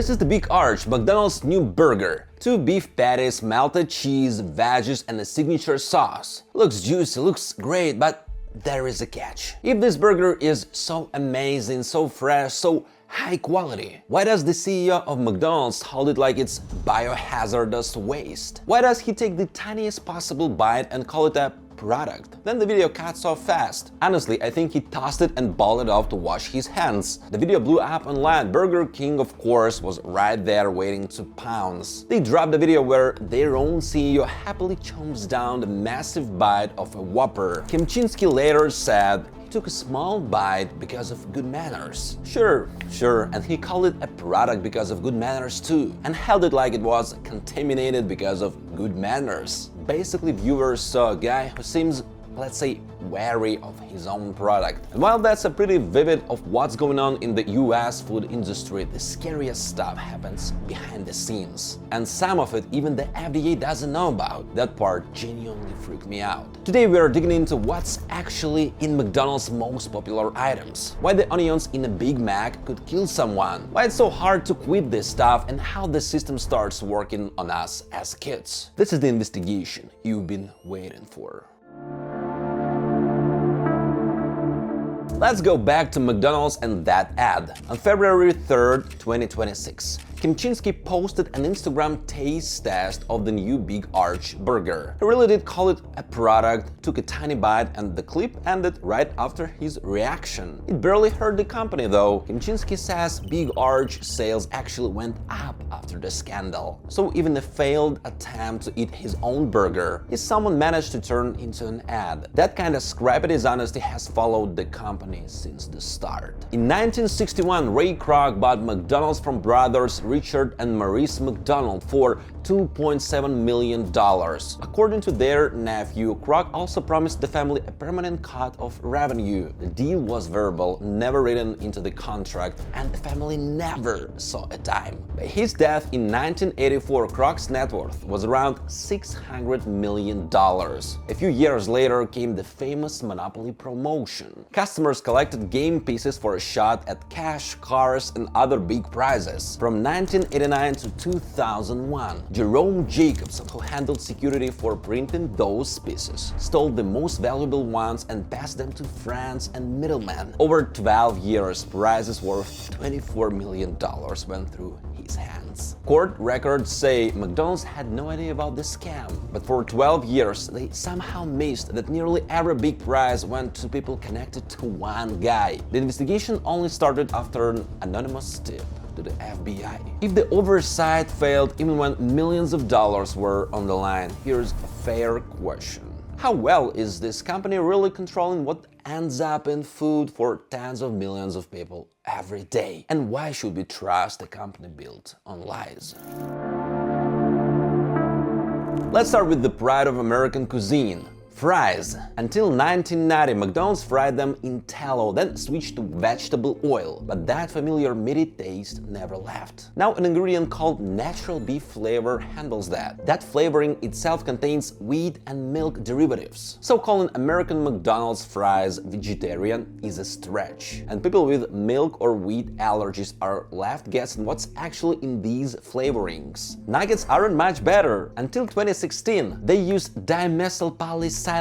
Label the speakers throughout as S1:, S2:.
S1: This is the Big Arch, McDonald's new burger. 2 beef patties, melted cheese, veggies, and a signature sauce. Looks juicy, looks great, but there is a catch. If this burger is so amazing, so fresh, so high quality, why does the CEO of McDonald's hold it like it's biohazardous waste? Why does he take the tiniest possible bite and call it a product? Then the video cuts off fast. Honestly, I think he tossed it and balled it off to wash his hands. The video blew up online. Burger King, of course, was right there waiting to pounce. They dropped a video where their own CEO happily chomps down the massive bite of a Whopper. Kemchinski later said he took a small bite because of good manners. Sure, and he called it a product because of good manners too, and held it like it was contaminated because of good manners. Basically, viewers saw a guy who seems, let's say, wary of his own product. And while that's a pretty vivid of what's going on in the US food industry, the scariest stuff happens behind the scenes. And some of it even the FDA doesn't know about. That part genuinely freaked me out. Today we are digging into what's actually in McDonald's most popular items, why the onions in a Big Mac could kill someone, why it's so hard to quit this stuff, and how the system starts working on us as kids. This is the investigation you've been waiting for. Let's go back to McDonald's and that ad. On February 3rd, 2026, Kemchinski posted an Instagram taste test of the new Big Arch burger. He really did call it a product, took a tiny bite, and the clip ended right after his reaction. It barely hurt the company though. Kemchinski says Big Arch sales actually went up after the scandal. So even a failed attempt to eat his own burger is someone managed to turn into an ad. That kind of scrappy dishonesty has followed the company since the start. In 1961, Ray Kroc bought McDonald's from brothers Richard and Maurice McDonald for $2.7 million. According to their nephew, Kroc also promised the family a permanent cut of revenue. The deal was verbal, never written into the contract, and the family never saw a dime. By his death in 1984, Kroc's net worth was around $600 million. A few years later came the famous Monopoly promotion. Customers collected game pieces for a shot at cash, cars, and other big prizes. From 1989 to 2001, Jerome Jacobson, who handled security for printing those pieces, stole the most valuable ones and passed them to friends and middlemen. Over 12 years, prizes worth $24 million went through his hands. Court records say McDonald's had no idea about the scam, but for 12 years they somehow missed that nearly every big prize went to people connected to one guy. The investigation only started after an anonymous tip to the FBI. If the oversight failed even when millions of dollars were on the line, here's a fair question. How well is this company really controlling what ends up in food for tens of millions of people every day? And why should we trust a company built on lies? Let's start with the pride of American cuisine. Fries. Until 1990, McDonald's fried them in tallow, then switched to vegetable oil, but that familiar meaty taste never left. Now an ingredient called natural beef flavor handles that. That flavoring itself contains wheat and milk derivatives. So calling American McDonald's fries vegetarian is a stretch, and people with milk or wheat allergies are left guessing what's actually in these flavorings. Nuggets aren't much better. Until 2016, they used dimethylpolysiloxane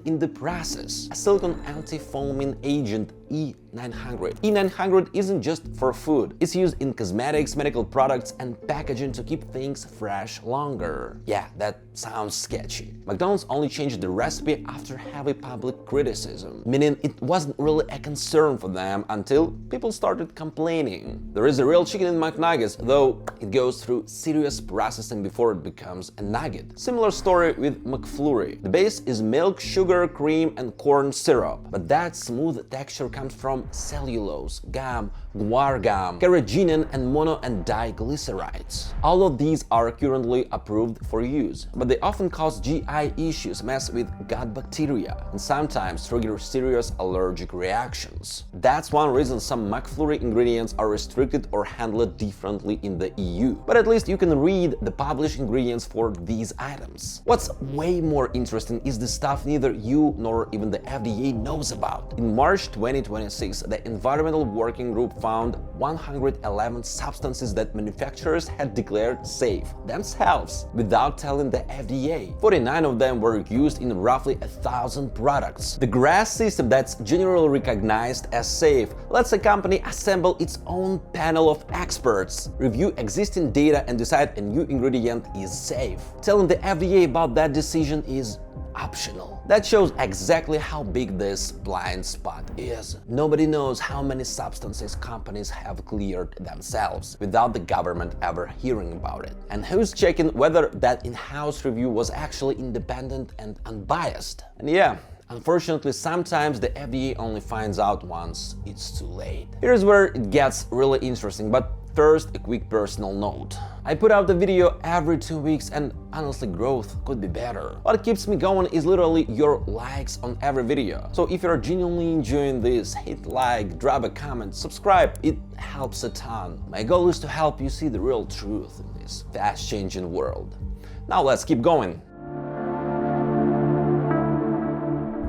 S1: in the process, a silicone anti-foaming agent E900. E900 isn't just for food. It's used in cosmetics, medical products, and packaging to keep things fresh longer. Yeah, that sounds sketchy. McDonald's only changed the recipe after heavy public criticism, meaning it wasn't really a concern for them until people started complaining. There is a real chicken in McNuggets, though it goes through serious processing before it becomes a nugget. Similar story with McFlurry. The base is milk, sugar, cream, and corn syrup, but that smooth texture comes from cellulose, gum, guar gum, carrageenan, and mono and diglycerides. All of these are currently approved for use, but they often cause GI issues, mess with gut bacteria, and sometimes trigger serious allergic reactions. That's one reason some McFlurry ingredients are restricted or handled differently in the EU. But at least you can read the published ingredients for these items. What's way more interesting is the stuff neither you nor even the FDA knows about. In March 2026, the Environmental Working Group found 111 substances that manufacturers had declared safe themselves without telling the FDA. 49 of them were used in roughly 1,000 products. The GRAS system that's generally recognized as safe lets a company assemble its own panel of experts, review existing data and decide a new ingredient is safe. Telling the FDA about that decision is optional. That shows exactly how big this blind spot is. Nobody knows how many substances companies have cleared themselves without the government ever hearing about it. And who's checking whether that in-house review was actually independent and unbiased? And yeah, unfortunately, sometimes the FDA only finds out once it's too late. Here's where it gets really interesting, but first, a quick personal note. I put out a video every 2 weeks and honestly growth could be better. What keeps me going is literally your likes on every video. So if you're genuinely enjoying this, hit like, drop a comment, subscribe, it helps a ton. My goal is to help you see the real truth in this fast-changing world. Now let's keep going.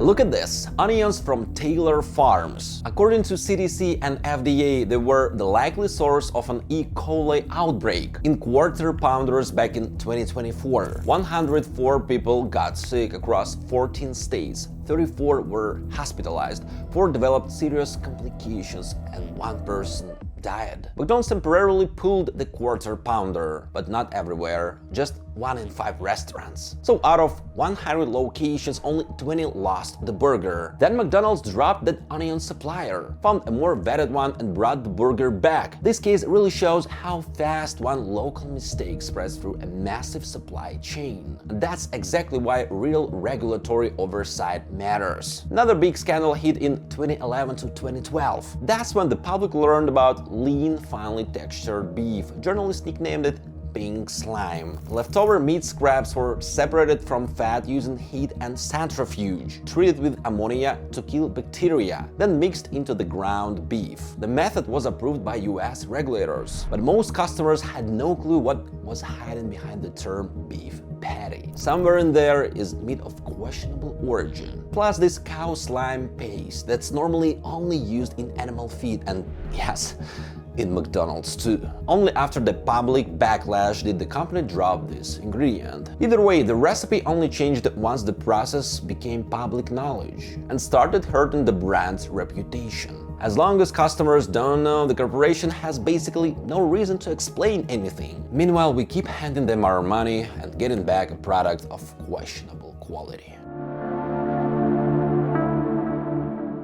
S1: Look at this, onions from Taylor Farms. According to CDC and FDA, they were the likely source of an E. coli outbreak in quarter pounders back in 2024. 104 people got sick across 14 states. 34 were hospitalized, 4 developed serious complications, and 1 person died. McDonald's temporarily pulled the quarter pounder, but not everywhere, just 1 in 5 restaurants. So out of 100 locations, only 20 lost the burger. Then McDonald's dropped that onion supplier, found a more vetted one and brought the burger back. This case really shows how fast one local mistake spreads through a massive supply chain. And that's exactly why real regulatory oversight matters. Another big scandal hit in 2011 to 2012. That's when the public learned about lean, finely textured beef. Journalists nicknamed it pink slime. Leftover meat scraps were separated from fat using heat and centrifuge, treated with ammonia to kill bacteria, then mixed into the ground beef. The method was approved by US regulators, but most customers had no clue what was hiding behind the term beef patty. Somewhere in there is meat of questionable origin, plus this cow slime paste that's normally only used in animal feed and, yes, in McDonald's too. Only after the public backlash did the company drop this ingredient. Either way, the recipe only changed once the process became public knowledge and started hurting the brand's reputation. As long as customers don't know, the corporation has basically no reason to explain anything. Meanwhile, we keep handing them our money and getting back a product of questionable quality.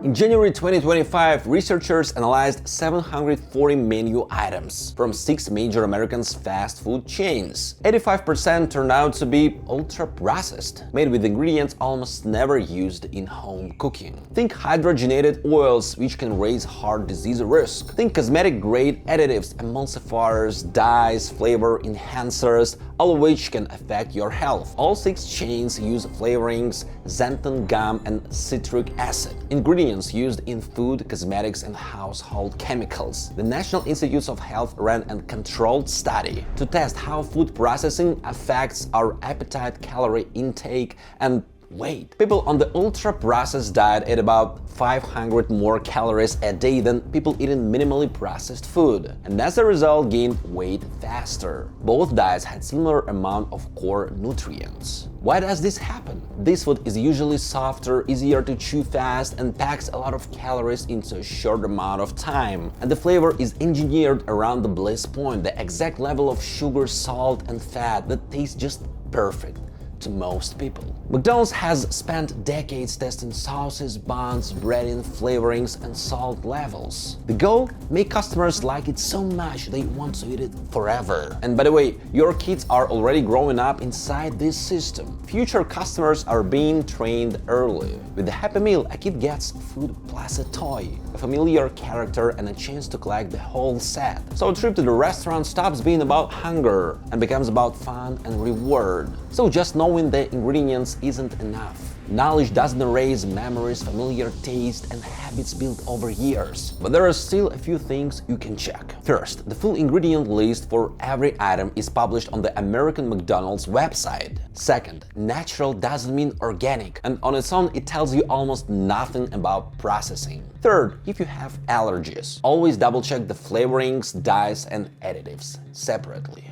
S1: In January 2025, researchers analyzed 740 menu items from 6 major American fast food chains. 85% turned out to be ultra-processed, made with ingredients almost never used in home cooking. Think hydrogenated oils, which can raise heart disease risk. Think cosmetic-grade additives, emulsifiers, dyes, flavor enhancers, all of which can affect your health. All 6 chains use flavorings, xanthan gum, and citric acid. Ingredients used in food, cosmetics, and household chemicals. The National Institutes of Health ran a controlled study to test how food processing affects our appetite, calorie intake, and weight. People on the ultra-processed diet ate about 500 more calories a day than people eating minimally processed food, and as a result gained weight faster. Both diets had similar amount of core nutrients. Why does this happen? This food is usually softer, easier to chew fast, and packs a lot of calories into a short amount of time. And the flavor is engineered around the bliss point, the exact level of sugar, salt, and fat that tastes just perfect to most people. McDonald's has spent decades testing sauces, buns, breading, flavorings, and salt levels. The goal? Make customers like it so much they want to eat it forever. And by the way, your kids are already growing up inside this system. Future customers are being trained early. With the Happy Meal, a kid gets food plus a toy, a familiar character, and a chance to collect the whole set. So a trip to the restaurant stops being about hunger and becomes about fun and reward. So just knowing the ingredients isn't enough. Knowledge doesn't erase memories, familiar taste, and habits built over years. But there are still a few things you can check. First, the full ingredient list for every item is published on the American McDonald's website. Second, natural doesn't mean organic, and on its own it tells you almost nothing about processing. Third, if you have allergies, always double-check the flavorings, dyes, and additives separately.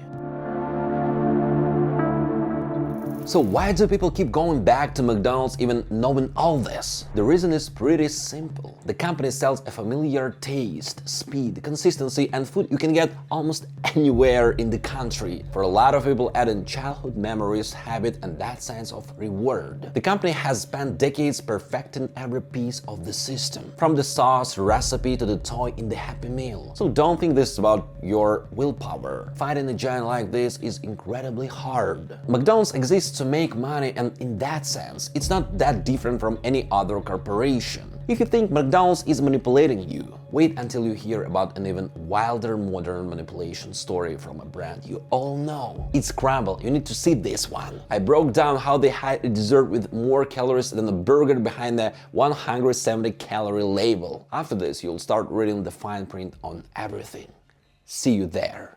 S1: So why do people keep going back to McDonald's even knowing all this? The reason is pretty simple. The company sells a familiar taste, speed, consistency, and food you can get almost anywhere in the country. For a lot of people, adding childhood memories, habit, and that sense of reward. The company has spent decades perfecting every piece of the system, from the sauce recipe to the toy in the Happy Meal. So don't think this is about your willpower. Fighting a giant like this is incredibly hard. McDonald's exists to make money, and in that sense, it's not that different from any other corporation. If you think McDonald's is manipulating you, wait until you hear about an even wilder modern manipulation story from a brand you all know. It's Crumble, you need to see this one. I broke down how they hide a dessert with more calories than a burger behind the 170-calorie label. After this, you'll start reading the fine print on everything. See you there.